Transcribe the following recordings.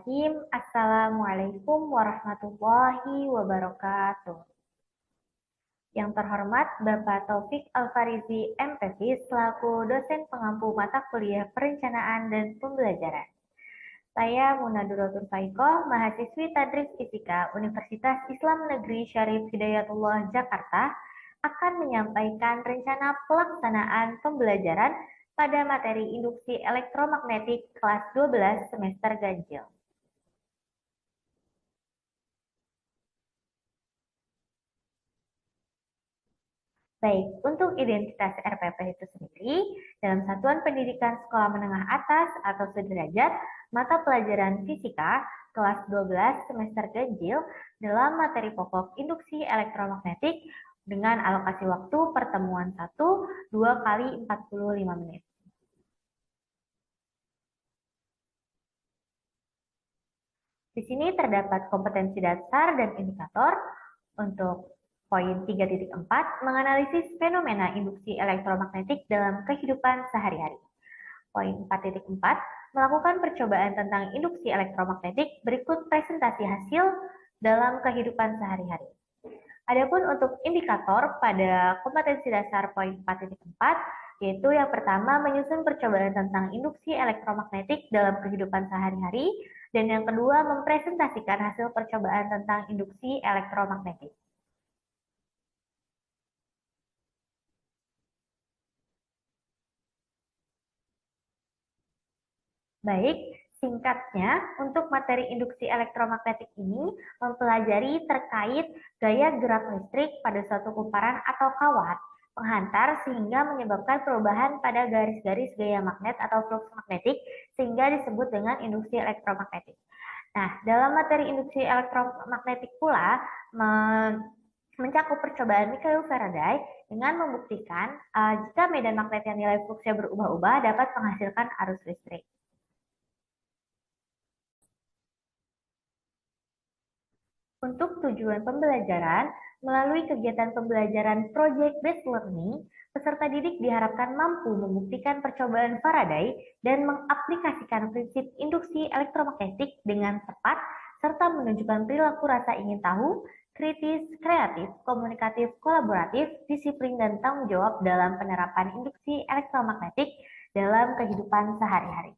Bismillahirrahmanirrahim. Assalamualaikum warahmatullahi wabarakatuh. Yang terhormat Bapak Taufik Alfarizi MPV selaku dosen pengampu mata kuliah perencanaan dan pembelajaran. Saya Munaduratul Faikoh, mahasiswi Tadris Fisika Universitas Islam Negeri Syarif Hidayatullah Jakarta, akan menyampaikan rencana pelaksanaan pembelajaran pada materi induksi elektromagnetik kelas 12 semester ganjil. Baik, untuk identitas RPP itu sendiri, dalam Satuan Pendidikan Sekolah Menengah Atas atau sederajat, mata pelajaran fisika kelas 12 semester ganjil dalam materi pokok induksi elektromagnetik dengan alokasi waktu pertemuan 1, 2 kali 45 menit. Di sini terdapat kompetensi dasar dan indikator. Untuk poin 3.4, menganalisis fenomena induksi elektromagnetik dalam kehidupan sehari-hari. Poin 4.4, melakukan percobaan tentang induksi elektromagnetik, berikut presentasi hasil dalam kehidupan sehari-hari. Adapun untuk indikator pada kompetensi dasar poin 4.4, yaitu yang pertama menyusun percobaan tentang induksi elektromagnetik dalam kehidupan sehari-hari, dan yang kedua mempresentasikan hasil percobaan tentang induksi elektromagnetik. Baik, singkatnya, untuk materi induksi elektromagnetik ini mempelajari terkait gaya gerak listrik pada suatu kumparan atau kawat penghantar sehingga menyebabkan perubahan pada garis-garis gaya magnet atau flux magnetik sehingga disebut dengan induksi elektromagnetik. Nah, dalam materi induksi elektromagnetik pula mencakup percobaan Mikhail Faraday dengan membuktikan jika medan magnet yang nilai fluxnya berubah-ubah dapat menghasilkan arus listrik. Untuk tujuan pembelajaran, melalui kegiatan pembelajaran Project Based Learning, peserta didik diharapkan mampu membuktikan percobaan Faraday dan mengaplikasikan prinsip induksi elektromagnetik dengan tepat, serta menunjukkan perilaku rasa ingin tahu, kritis, kreatif, komunikatif, kolaboratif, disiplin, dan tanggung jawab dalam penerapan induksi elektromagnetik dalam kehidupan sehari-hari.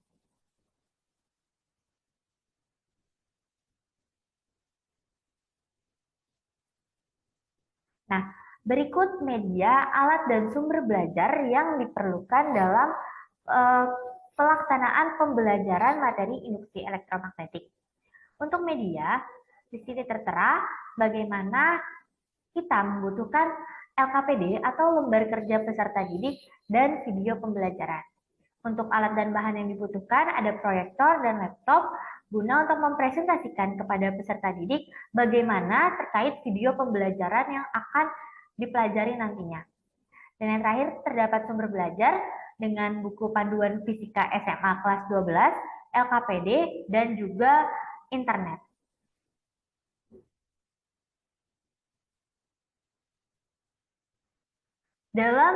Nah, berikut media, alat, dan sumber belajar yang diperlukan dalam pelaksanaan pembelajaran materi induksi elektromagnetik. Untuk media, di sini tertera bagaimana kita membutuhkan LKPD atau lembar kerja peserta didik dan video pembelajaran. Untuk alat dan bahan yang dibutuhkan ada proyektor dan laptop guna untuk mempresentasikan kepada peserta didik bagaimana terkait video pembelajaran yang akan dipelajari nantinya. Dan yang terakhir terdapat sumber belajar dengan buku panduan fisika SMA kelas 12, LKPD, dan juga internet. Dalam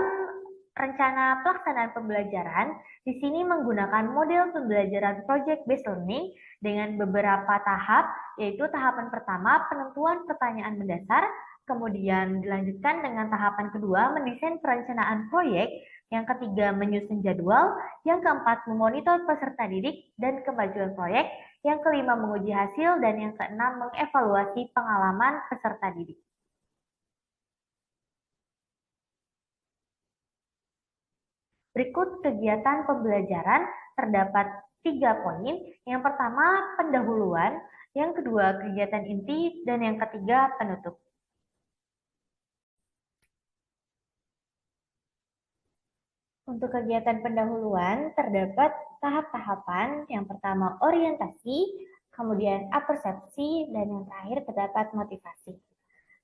rencana pelaksanaan pembelajaran, di sini menggunakan model pembelajaran Project Based Learning dengan beberapa tahap, yaitu tahapan pertama penentuan pertanyaan mendasar, kemudian dilanjutkan dengan tahapan kedua mendesain perencanaan proyek, yang ketiga menyusun jadwal, yang keempat memonitor peserta didik dan kemajuan proyek, yang kelima menguji hasil, dan yang keenam mengevaluasi pengalaman peserta didik. Berikut kegiatan pembelajaran terdapat 3 poin. Yang pertama, pendahuluan. Yang kedua, kegiatan inti. Dan yang ketiga, penutup. Untuk kegiatan pendahuluan, terdapat tahap-tahapan. Yang pertama, orientasi. Kemudian, apersepsi. Dan yang terakhir, terdapat motivasi.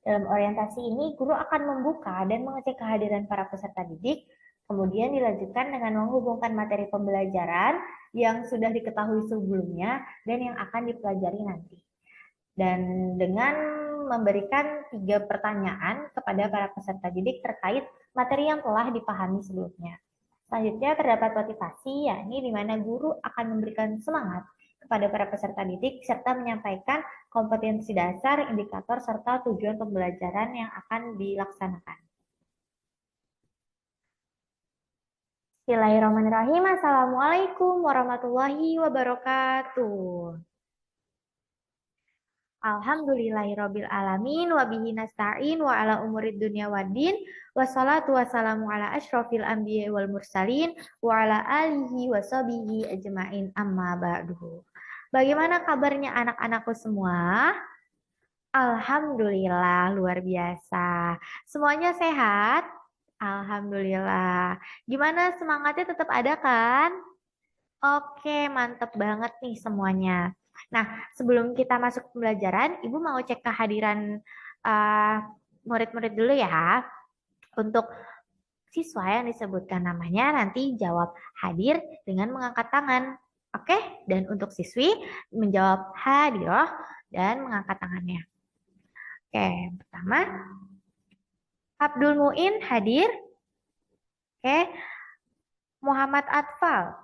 Dalam orientasi ini, guru akan membuka dan mengecek kehadiran para peserta didik. Kemudian dilanjutkan dengan menghubungkan materi pembelajaran yang sudah diketahui sebelumnya dan yang akan dipelajari nanti. Dan dengan memberikan 3 pertanyaan kepada para peserta didik terkait materi yang telah dipahami sebelumnya. Selanjutnya terdapat motivasi, yakni di mana guru akan memberikan semangat kepada para peserta didik serta menyampaikan kompetensi dasar, indikator, serta tujuan pembelajaran yang akan dilaksanakan. Bismillahirrahmanirrahim. Assalamualaikum warahmatullahi wabarakatuh. Alhamdulillahirabbil alamin wa bihi nasta'in wa ala umurid dunya waddin wassalatu wassalamu ala asyrofil anbiya'i wal mursalin wa ala alihi wa sahbihi ajmain amma ba'du. Bagaimana kabarnya anak-anakku semua? Alhamdulillah luar biasa. Semuanya sehat? Alhamdulillah. Gimana semangatnya tetap ada kan? Oke, mantep banget nih semuanya. Nah, sebelum kita masuk pembelajaran, Ibu mau cek kehadiran murid-murid dulu ya. Untuk siswa yang disebutkan namanya nanti jawab hadir dengan mengangkat tangan. Oke, dan untuk siswi menjawab hadiroh dan mengangkat tangannya. Oke, pertama Abdul Muin hadir. Oke, Muhammad Atfal.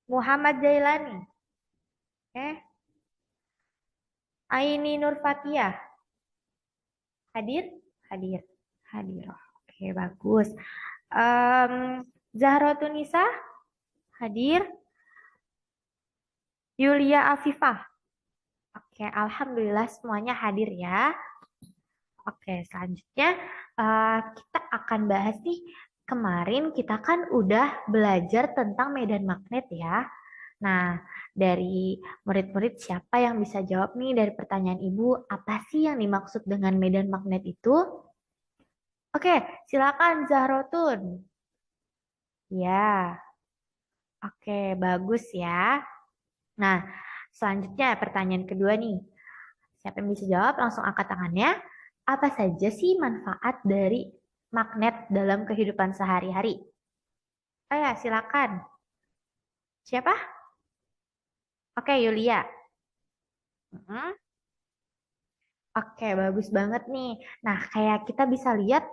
Muhammad Jailani. Oke. Aini Nurfatia. Hadir? Hadir. Hadir. Oke, bagus. Zahra Tunisa. Hadir. Yulia Afifah. Oke, alhamdulillah semuanya hadir ya. Oke, selanjutnya kita akan bahas nih. Kemarin kita kan udah belajar tentang medan magnet ya. Nah, dari murid-murid siapa yang bisa jawab nih dari pertanyaan Ibu, apa sih yang dimaksud dengan medan magnet itu? Oke, silakan Zahrotun. Ya. Oke, bagus ya. Nah, selanjutnya pertanyaan kedua nih. Siapa yang bisa jawab langsung angkat tangannya. Apa saja sih manfaat dari magnet dalam kehidupan sehari-hari? Ya, silakan. Siapa? Oke, Yulia. Oke, bagus banget nih. Nah, kayak kita bisa lihat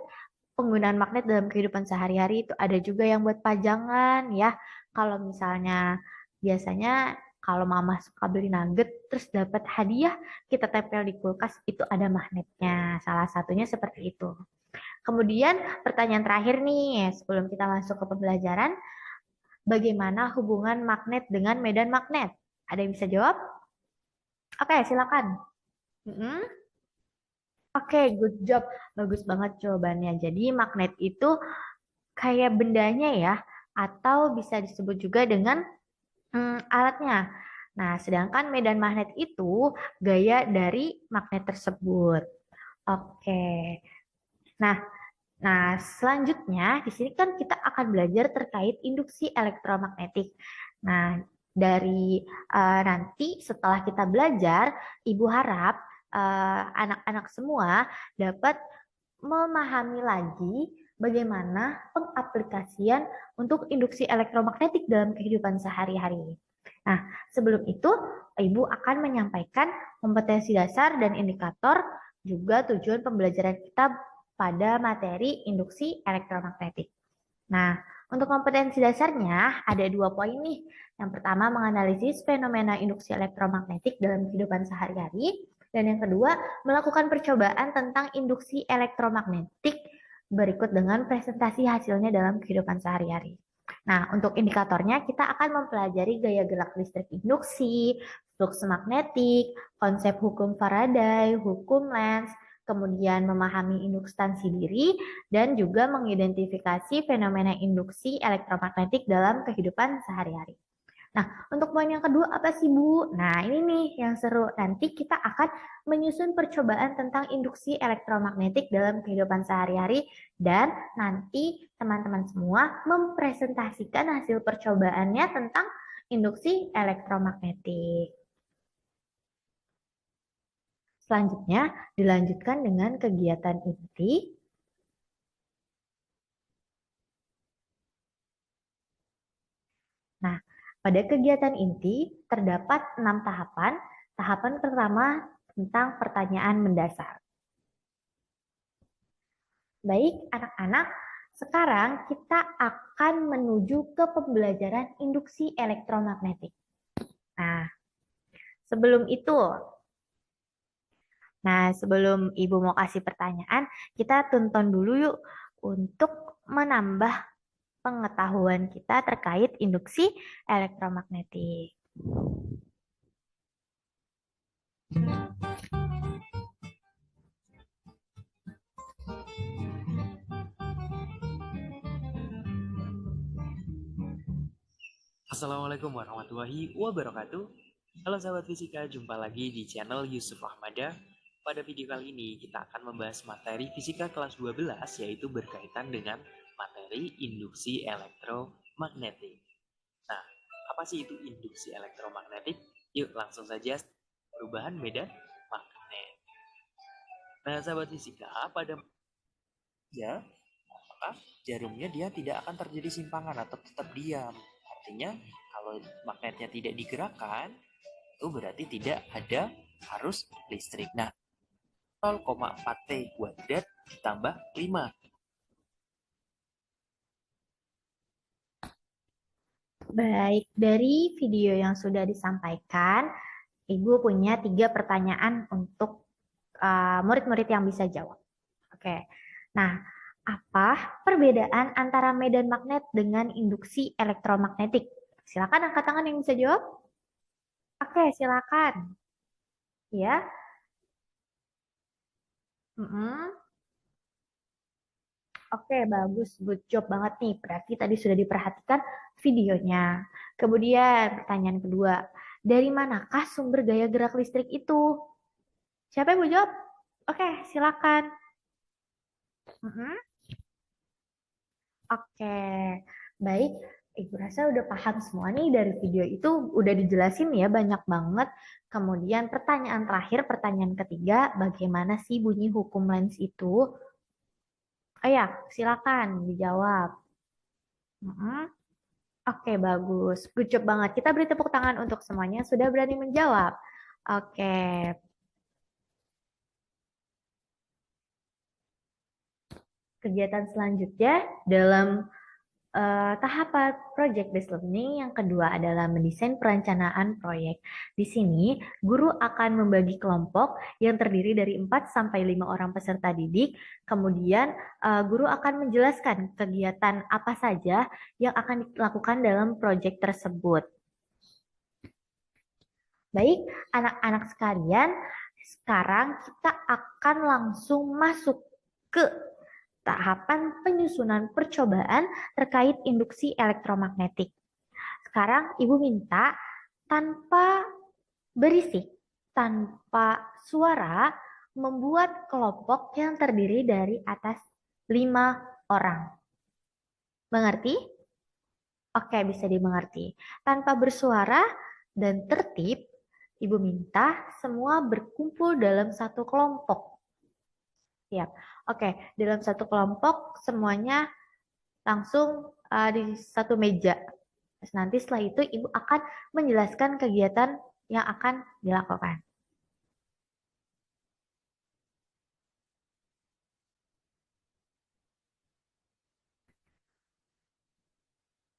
penggunaan magnet dalam kehidupan sehari-hari itu ada juga yang buat pajangan ya. Kalau misalnya biasanya kalau mama suka beli nugget terus dapat hadiah, kita tempel di kulkas itu ada magnetnya. Salah satunya seperti itu. Kemudian pertanyaan terakhir nih, sebelum kita masuk ke pembelajaran, bagaimana hubungan magnet dengan medan magnet? Ada yang bisa jawab? Oke, silakan. Oke, good job. Bagus banget jawabannya. Jadi magnet itu kayak bendanya ya, atau bisa disebut juga dengan alatnya. Nah, sedangkan medan magnet itu gaya dari magnet tersebut. Oke. Nah, selanjutnya di sini kan kita akan belajar terkait induksi elektromagnetik. Nah, dari nanti setelah kita belajar, Ibu harap anak-anak semua dapat memahami lagi bagaimana pengaplikasian untuk induksi elektromagnetik dalam kehidupan sehari-hari. Nah, sebelum itu, Ibu akan menyampaikan kompetensi dasar dan indikator juga tujuan pembelajaran kita pada materi induksi elektromagnetik. Nah, untuk kompetensi dasarnya ada 2 poin nih. Yang pertama menganalisis fenomena induksi elektromagnetik dalam kehidupan sehari-hari. Dan yang kedua melakukan percobaan tentang induksi elektromagnetik berikut dengan presentasi hasilnya dalam kehidupan sehari-hari. Nah, untuk indikatornya kita akan mempelajari gaya gerak listrik induksi, flux magnetik, konsep hukum Faraday, hukum Lenz, kemudian memahami induktansi diri, dan juga mengidentifikasi fenomena induksi elektromagnetik dalam kehidupan sehari-hari. Nah, untuk poin yang kedua apa sih Bu? Nah, ini nih yang seru. Nanti kita akan menyusun percobaan tentang induksi elektromagnetik dalam kehidupan sehari-hari dan nanti teman-teman semua mempresentasikan hasil percobaannya tentang induksi elektromagnetik. Selanjutnya, dilanjutkan dengan kegiatan inti. Nah, pada kegiatan inti terdapat 6 tahapan. Tahapan pertama tentang pertanyaan mendasar. Baik, anak-anak, Sekarang kita akan menuju ke pembelajaran induksi elektromagnetik. Nah, sebelum itu, sebelum Ibu mau kasih pertanyaan, kita tonton dulu yuk untuk menambah pengetahuan kita terkait induksi elektromagnetik. Assalamualaikum warahmatullahi wabarakatuh. Halo sahabat fisika, jumpa lagi di channel Yusuf Ahmada. Pada video kali ini kita akan membahas materi fisika kelas 12 yaitu berkaitan dengan materi induksi elektromagnetik. Nah, apa sih itu induksi elektromagnetik? Yuk langsung saja, perubahan medan magnet. Nah, sahabat fisika, pada maka jarumnya dia tidak akan terjadi simpangan atau tetap diam. Artinya kalau magnetnya tidak digerakkan, itu berarti tidak ada arus listrik. Nah, 0,4 T kuadrat ditambah 5. Baik, dari video yang sudah disampaikan, Ibu punya 3 pertanyaan untuk murid-murid yang bisa jawab. Oke, nah apa perbedaan antara medan magnet dengan induksi elektromagnetik? Silakan angkat tangan yang bisa jawab. Oke, silakan. Ya. Oke, bagus. Good job banget nih. Berarti tadi sudah diperhatikan videonya. Kemudian pertanyaan kedua, dari manakah sumber gaya gerak listrik itu? Siapa yang mau jawab? Oke, silakan. Oke, baik. Ibu rasa udah paham semua nih dari video itu udah dijelasin ya banyak banget. Kemudian pertanyaan terakhir, pertanyaan ketiga, bagaimana sih bunyi hukum Lenz itu? Oh ya, silakan dijawab. Oke, bagus. Good job banget. Kita beri tepuk tangan untuk semuanya yang sudah berani menjawab. Oke. Kegiatan selanjutnya dalam tahapan project based learning yang kedua adalah mendesain perencanaan proyek. Di sini, guru akan membagi kelompok yang terdiri dari 4 sampai 5 orang peserta didik. Kemudian, guru akan menjelaskan kegiatan apa saja yang akan dilakukan dalam proyek tersebut. Baik, anak-anak sekalian, sekarang kita akan langsung masuk ke tahapan penyusunan percobaan terkait induksi elektromagnetik. Sekarang Ibu minta tanpa berisik, tanpa suara, membuat kelompok yang terdiri dari atas 5 orang. Mengerti? Oke, bisa dimengerti. Tanpa bersuara dan tertib, Ibu minta semua berkumpul dalam satu kelompok. Siap. Oke, dalam satu kelompok semuanya langsung di satu meja. Terus nanti setelah itu Ibu akan menjelaskan kegiatan yang akan dilakukan.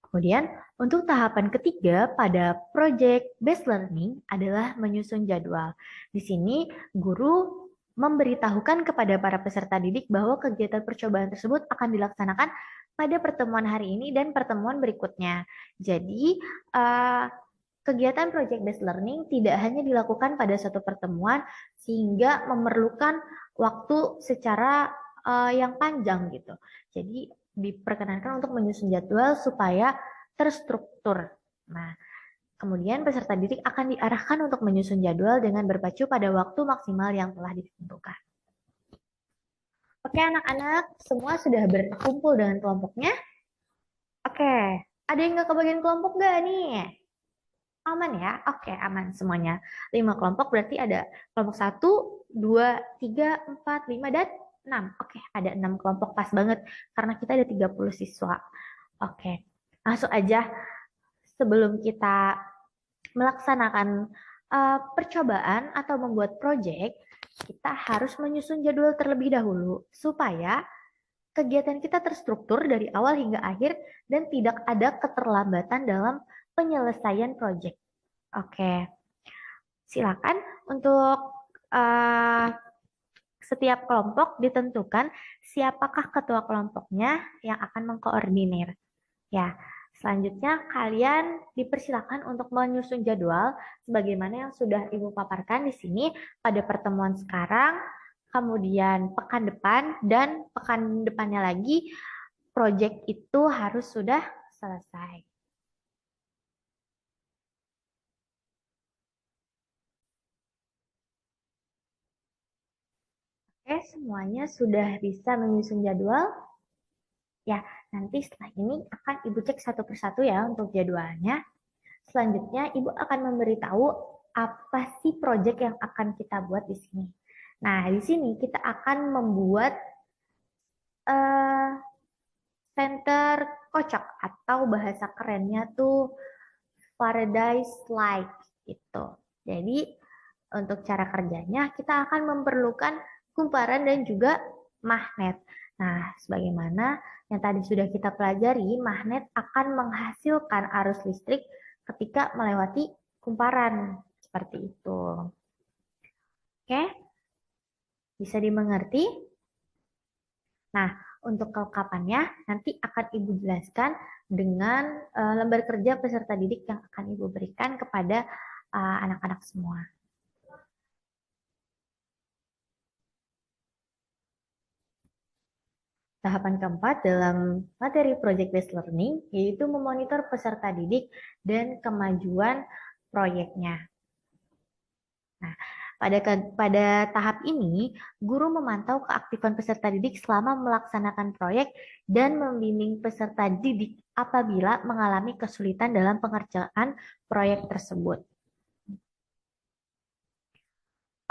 Kemudian, untuk tahapan ketiga pada project based learning adalah menyusun jadwal. Di sini, guru memberitahukan kepada para peserta didik bahwa kegiatan percobaan tersebut akan dilaksanakan pada pertemuan hari ini dan pertemuan berikutnya. Jadi, kegiatan project based learning tidak hanya dilakukan pada satu pertemuan, sehingga memerlukan waktu secara yang panjang gitu. Jadi, diperkenankan untuk menyusun jadwal supaya terstruktur. Nah, kemudian peserta didik akan diarahkan untuk menyusun jadwal dengan berpacu pada waktu maksimal yang telah ditentukan. Oke anak-anak, semua sudah berkumpul dengan kelompoknya? Oke, ada yang nggak kebagian kelompok nggak nih? Aman ya? Oke, aman semuanya. 5 kelompok berarti ada kelompok 1, 2, 3, 4, 5, dan 6. Oke, ada 6 kelompok pas banget karena kita ada 30 siswa. Oke, langsung aja sebelum kita melaksanakan percobaan atau membuat proyek, kita harus menyusun jadwal terlebih dahulu supaya kegiatan kita terstruktur dari awal hingga akhir dan tidak ada keterlambatan dalam penyelesaian proyek. Oke, silakan untuk uh, setiap kelompok ditentukan siapakah ketua kelompoknya yang akan mengkoordinir. Ya, selanjutnya kalian dipersilakan untuk menyusun jadwal sebagaimana yang sudah Ibu paparkan di sini pada pertemuan sekarang, kemudian pekan depan, dan pekan depannya lagi, proyek itu harus sudah selesai. Oke, semuanya sudah bisa menyusun jadwal? Ya, nanti setelah ini akan Ibu cek satu persatu ya untuk jadwalnya. Selanjutnya, Ibu akan memberitahu apa sih proyek yang akan kita buat di sini. Nah, di sini kita akan membuat uh, center kocok atau bahasa kerennya tuh Paradise Slide gitu. Jadi, untuk cara kerjanya kita akan memerlukan kumparan dan juga magnet. Nah, sebagaimana yang tadi sudah kita pelajari, magnet akan menghasilkan arus listrik ketika melewati kumparan. Seperti itu. Oke? Bisa dimengerti? Nah, untuk kelengkapannya nanti akan Ibu jelaskan dengan lembar kerja peserta didik yang akan Ibu berikan kepada anak-anak semua. Tahapan keempat dalam materi Project Based Learning yaitu memonitor peserta didik dan kemajuan proyeknya. Nah, pada tahap ini, guru memantau keaktifan peserta didik selama melaksanakan proyek dan membimbing peserta didik apabila mengalami kesulitan dalam pengerjaan proyek tersebut.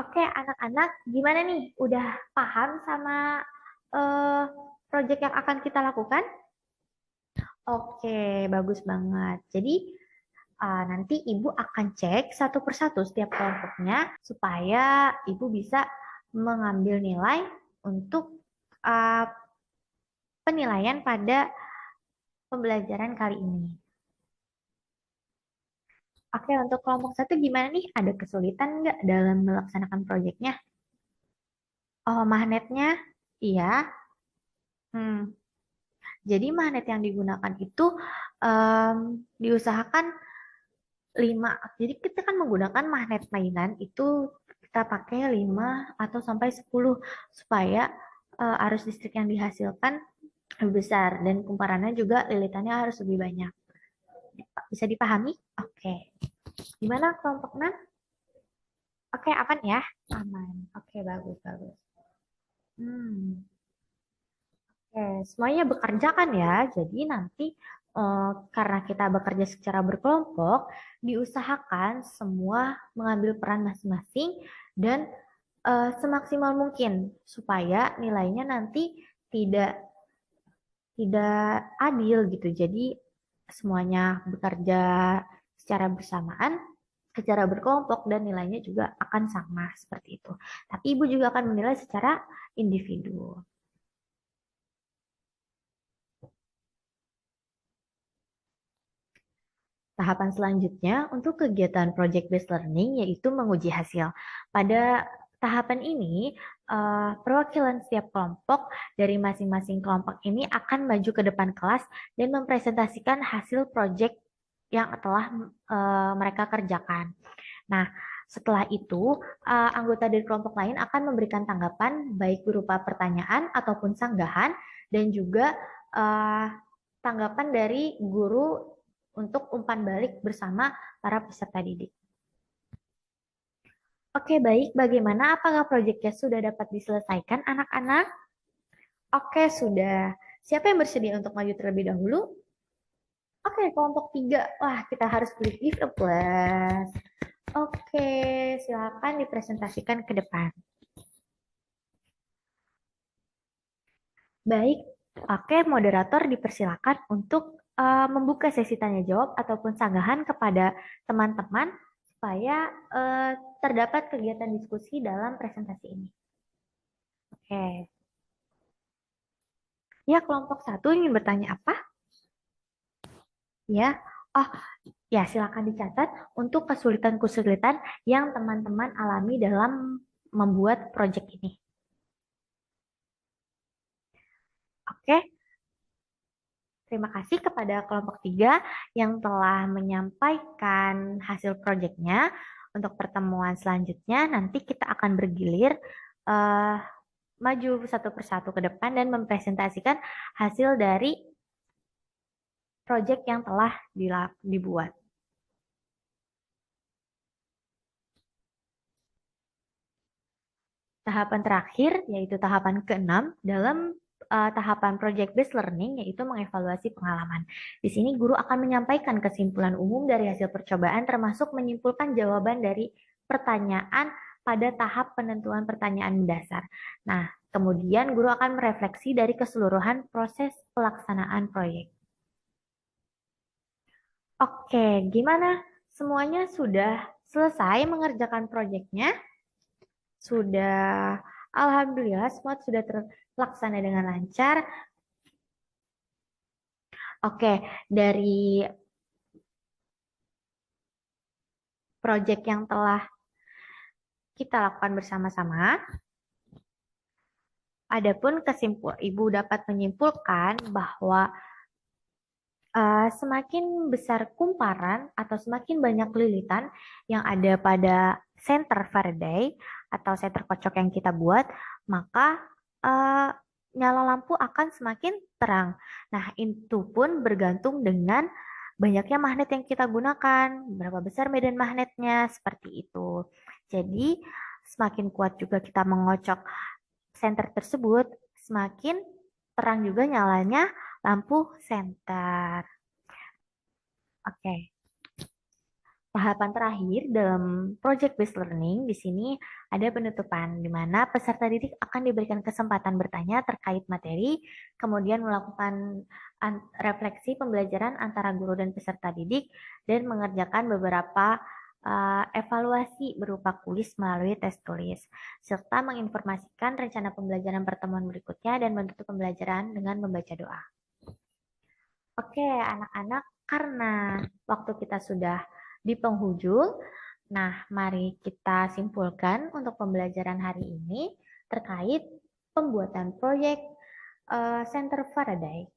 Oke, anak-anak, gimana nih? Udah paham sama proyek yang akan kita lakukan? Oke, bagus banget. Jadi, nanti Ibu akan cek satu persatu setiap kelompoknya supaya Ibu bisa mengambil nilai untuk uh, penilaian pada pembelajaran kali ini. Oke, untuk kelompok satu gimana nih? Ada kesulitan nggak dalam melaksanakan proyeknya? Oh, magnetnya? Iya. Jadi magnet yang digunakan itu diusahakan 5. Jadi kita kan menggunakan magnet mainan itu kita pakai 5 atau sampai 10 supaya arus listrik yang dihasilkan lebih besar dan kumparannya juga lilitannya harus lebih banyak. Bisa dipahami? Oke. Gimana kelompok 6? Oke, aman ya? Aman. Oke, bagus, bagus. Oke, semuanya bekerja kan ya. Jadi nanti karena kita bekerja secara berkelompok, diusahakan semua mengambil peran masing-masing dan semaksimal mungkin supaya nilainya nanti tidak tidak adil gitu. Jadi semuanya bekerja secara bersamaan, secara berkelompok dan nilainya juga akan sama seperti itu. Tapi Ibu juga akan menilai secara individu. Tahapan selanjutnya untuk kegiatan project based learning yaitu menguji hasil. Pada tahapan ini, perwakilan setiap kelompok dari masing-masing kelompok ini akan maju ke depan kelas dan mempresentasikan hasil project yang telah mereka kerjakan. Nah, setelah itu, anggota dari kelompok lain akan memberikan tanggapan baik berupa pertanyaan ataupun sanggahan dan juga tanggapan dari guru untuk umpan balik bersama para peserta didik. Oke, baik. Bagaimana? Apakah proyeknya sudah dapat diselesaikan, anak-anak? Oke, sudah. Siapa yang bersedia untuk maju terlebih dahulu? Oke, kelompok 3. Wah, kita harus beri give a plus. Oke, silakan dipresentasikan ke depan. Baik, oke, moderator dipersilakan untuk membuka sesi tanya jawab ataupun sanggahan kepada teman-teman supaya terdapat kegiatan diskusi dalam presentasi ini. Oke. Ya, kelompok satu ingin bertanya apa? Ya, oh ya silakan dicatat untuk kesulitan-kesulitan yang teman-teman alami dalam membuat proyek ini. Oke, terima kasih kepada kelompok 3 yang telah menyampaikan hasil proyeknya. Untuk pertemuan selanjutnya, nanti kita akan bergilir eh, maju satu persatu ke depan dan mempresentasikan hasil dari proyek yang telah dibuat. Tahapan terakhir yaitu tahapan keenam dalam tahapan project based learning yaitu mengevaluasi pengalaman. Di sini guru akan menyampaikan kesimpulan umum dari hasil percobaan termasuk menyimpulkan jawaban dari pertanyaan pada tahap penentuan pertanyaan mendasar. Nah, kemudian guru akan merefleksi dari keseluruhan proses pelaksanaan proyek. Oke, gimana? Semuanya sudah selesai mengerjakan proyeknya? Sudah, alhamdulillah semua sudah terlaksana dengan lancar. Oke, dari proyek yang telah kita lakukan bersama-sama, adapun Ibu dapat menyimpulkan bahwa semakin besar kumparan atau semakin banyak lilitan yang ada pada center Faraday atau center kocok yang kita buat, maka uh, nyala lampu akan semakin terang. Nah, itu pun bergantung dengan banyaknya magnet yang kita gunakan, berapa besar medan magnetnya, seperti itu. Jadi, semakin kuat juga kita mengocok senter tersebut, semakin terang juga nyalanya lampu senter. Oke. Tahapan terakhir dalam project based learning di sini ada penutupan di mana peserta didik akan diberikan kesempatan bertanya terkait materi, kemudian melakukan refleksi pembelajaran antara guru dan peserta didik dan mengerjakan beberapa evaluasi berupa kuis melalui tes tulis, serta menginformasikan rencana pembelajaran pertemuan berikutnya dan menutup pembelajaran dengan membaca doa. Oke, anak-anak, karena waktu kita sudah di penghujung, nah mari kita simpulkan untuk pembelajaran hari ini terkait pembuatan proyek Center Faraday.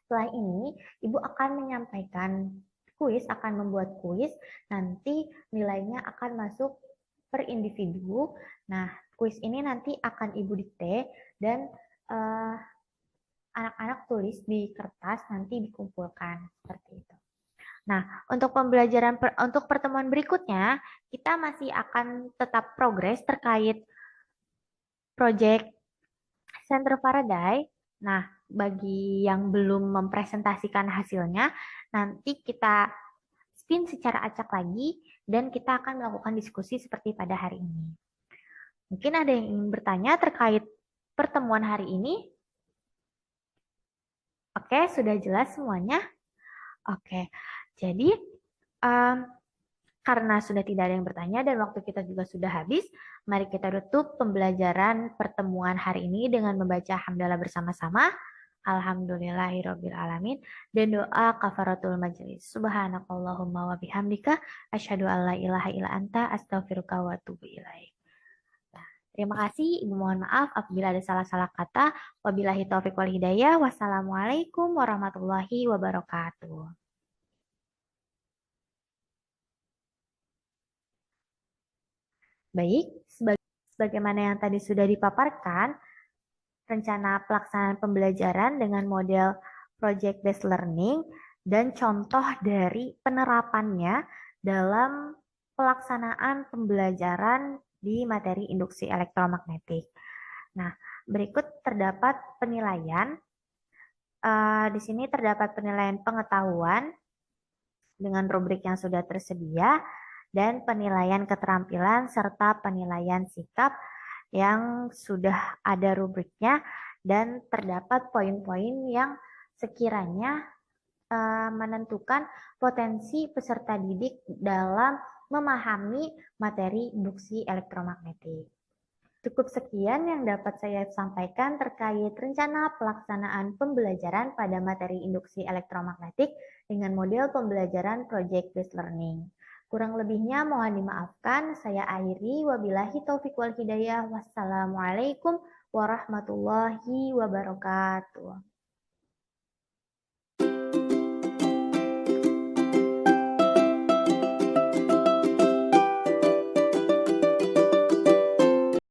Setelah ini, Ibu akan menyampaikan kuis, akan membuat kuis, nanti nilainya akan masuk per individu. Nah, kuis ini nanti akan Ibu dikte dan anak-anak tulis di kertas, nanti dikumpulkan seperti itu. Nah, untuk untuk pertemuan berikutnya, kita masih akan tetap progres terkait proyek Center Faraday. Nah, bagi yang belum mempresentasikan hasilnya, nanti kita spin secara acak lagi dan kita akan melakukan diskusi seperti pada hari ini. Mungkin ada yang ingin bertanya terkait pertemuan hari ini? Oke, sudah jelas semuanya? Oke, jadi karena sudah tidak ada yang bertanya dan waktu kita juga sudah habis, mari kita tutup pembelajaran pertemuan hari ini dengan membaca hamdalah bersama-sama. Alhamdulillahirabbil alamin dan doa kafaratul majelis. Subhanakallahumma wa bihamdika asyhadu alla ilaha illa anta astaghfiruka wa atubu ilaik. Nah, terima kasih. Ibu mohon maaf apabila ada salah-salah kata. Wabillahi taufiq wal hidayah. Wassalamualaikum warahmatullahi wabarakatuh. Baik, sebagaimana yang tadi sudah dipaparkan, rencana pelaksanaan pembelajaran dengan model project based learning dan contoh dari penerapannya dalam pelaksanaan pembelajaran di materi induksi elektromagnetik. Nah, berikut terdapat penilaian. Di sini terdapat penilaian pengetahuan dengan rubrik yang sudah tersedia dan penilaian keterampilan serta penilaian sikap yang sudah ada rubriknya dan terdapat poin-poin yang sekiranya menentukan potensi peserta didik dalam memahami materi induksi elektromagnetik. Cukup sekian yang dapat saya sampaikan terkait rencana pelaksanaan pembelajaran pada materi induksi elektromagnetik dengan model pembelajaran project based learning. Kurang lebihnya mohon dimaafkan. Saya akhiri. Wabillahi taufiq wal hidayah. Wassalamualaikum warahmatullahi wabarakatuh.